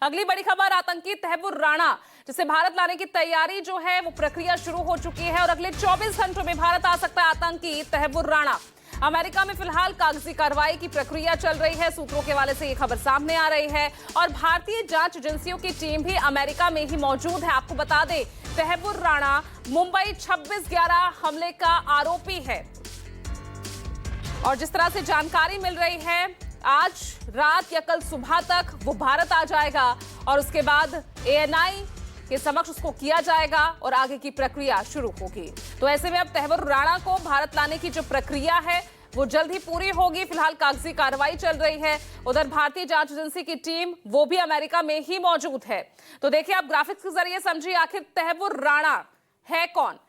अगली बड़ी खबर, आतंकी तैमूर राणा जिसे भारत लाने की तैयारी जो है वो प्रक्रिया शुरू हो चुकी है और अगले 24 घंटों में भारत आ सकता है आतंकी तैमूर राणा। अमेरिका में फिलहाल कागजी कार्रवाई की प्रक्रिया चल रही है। सूत्रों के हवाले से ये खबर सामने आ रही है और भारतीय जांच एजेंसियों की टीम भी अमेरिका में ही मौजूद है। आपको बता दें, तैमूर राणा मुंबई 26/11 हमले का आरोपी है और जिस तरह से जानकारी मिल रही है, आज रात या कल सुबह तक वो भारत आ जाएगा और उसके बाद एएनआई के समक्ष उसको किया जाएगा और आगे की प्रक्रिया शुरू होगी। तो ऐसे में अब तैमूर राणा को भारत लाने की जो प्रक्रिया है वो जल्द ही पूरी होगी। फिलहाल कागजी कार्रवाई चल रही है। उधर भारतीय जांच एजेंसी की टीम वो भी अमेरिका में ही मौजूद है। तो देखिए, आप ग्राफिक्स के जरिए समझिए आखिर तैमूर राणा है कौन,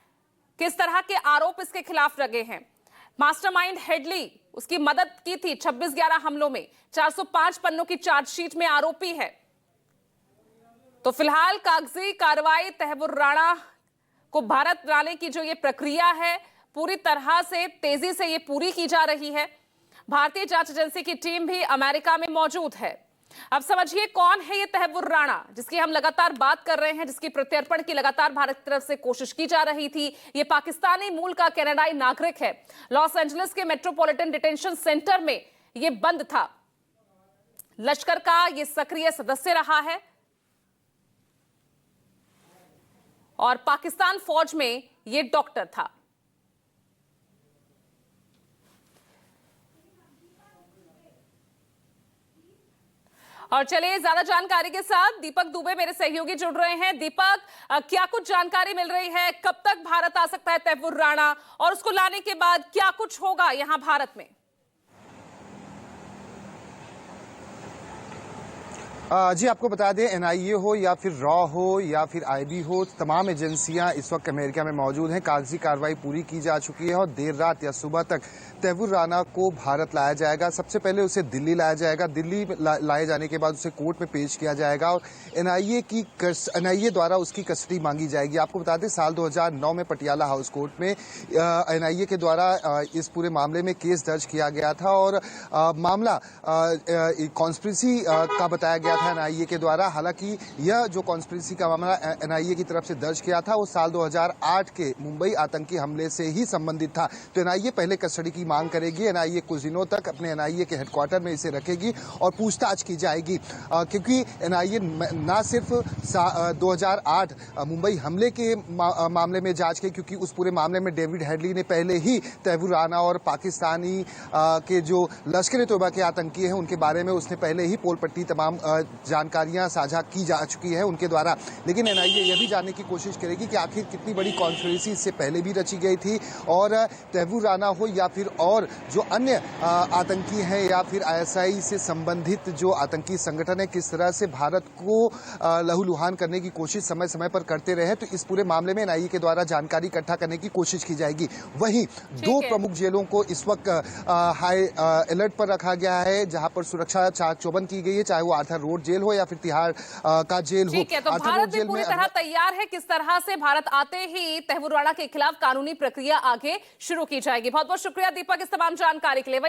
किस तरह के आरोप इसके खिलाफ लगे हैं। मास्टरमाइंड हेडली उसकी मदद की थी 26/11 हमलों में, 405 पन्नों की चार्जशीट में आरोपी है। तो फिलहाल कागजी कार्रवाई तैमूर राणा को भारत लाने की जो ये प्रक्रिया है पूरी तरह से तेजी से ये पूरी की जा रही है। भारतीय जांच एजेंसी की टीम भी अमेरिका में मौजूद है। अब समझिए कौन है ये तैमूर राणा जिसकी हम लगातार बात कर रहे हैं, जिसकी प्रत्यर्पण की लगातार भारत की तरफ से कोशिश की जा रही थी। ये पाकिस्तानी मूल का कनाडाई नागरिक है। लॉस एंजलिस के मेट्रोपॉलिटन डिटेंशन सेंटर में ये बंद था। लश्कर का ये सक्रिय सदस्य रहा है और पाकिस्तान फौज में ये डॉक्टर था। और चलिए ज्यादा जानकारी के साथ दीपक दुबे मेरे सहयोगी जुड़ रहे हैं। दीपक, क्या कुछ जानकारी मिल रही है, कब तक भारत आ सकता है तैमूर राणा और उसको लाने के बाद क्या कुछ होगा यहां भारत में? जी, आपको बता दें, एनआईए हो या फिर रॉ हो या फिर आईबी हो, तमाम एजेंसियां इस वक्त अमेरिका में मौजूद हैं। कागजी कार्रवाई पूरी की जा चुकी है और देर रात या सुबह तक तैमूर राणा को भारत लाया जाएगा। सबसे पहले उसे दिल्ली लाया जाएगा। दिल्ली लाए जाने के बाद उसे कोर्ट में पेश किया जाएगा और एनआईए द्वारा उसकी कस्टडी मांगी जाएगी। आपको बता दें, साल 2009 में पटियाला हाउस कोर्ट में एनआईए के द्वारा इस पूरे मामले में केस दर्ज किया गया था और मामला कॉन्स्पिरेसी का बताया गया था एनआईए के द्वारा। हालांकि यह जो कॉन्स्पिरेसी का मामला एनआईए की तरफ से दर्ज किया था वो साल 2008 के मुंबई आतंकी हमले से ही संबंधित था। तो एनआईए पहले कस्टडी की मांग करेगी। एनआईए कुछ दिनों तक अपने एनआईए के हेडक्वार्टर में इसे रखेगी और पूछताछ की जाएगी, क्योंकि एनआईए न सिर्फ 2008 मुंबई हमले के मामले में जांच की, क्योंकि उस पूरे मामले में डेविड हेडली ने पहले ही तैमूर राणा और पाकिस्तानी के जो लश्कर-ए-तोयबा के आतंकी हैं उनके बारे में उसने पहले ही पोल पट्टी तमाम जानकारियां साझा की जा चुकी है उनके द्वारा। लेकिन एनआईए यह भी जानने की कोशिश करेगी कि आखिर कितनी बड़ी कॉन्स्पिरेसी इससे पहले भी रची गई थी और तैमूर राणा हो या फिर और जो अन्य आतंकी हैं या फिर आईएसआई से संबंधित जो आतंकी संगठन है, किस तरह से भारत को लहूलुहान करने की कोशिश समय समय पर करते रहे। तो इस पूरे मामले में एनआईए के द्वारा जानकारी इकट्ठा करने की कोशिश की जाएगी। वहीं दो प्रमुख जेलों को इस वक्त हाई अलर्ट पर रखा गया है, जहां पर सुरक्षा चाक चौबंद की गई है, चाहे वो आर्थर रोड जेल हो या फिर तिहाड़ का जेल हो। ठीक है, तो भारत भी पूरी तरह तैयार है। किस तरह से भारत आते ही तैमूर राणा के खिलाफ कानूनी प्रक्रिया आगे शुरू की जाएगी। बहुत बहुत शुक्रिया दीपक इस तमाम जानकारी के लिए।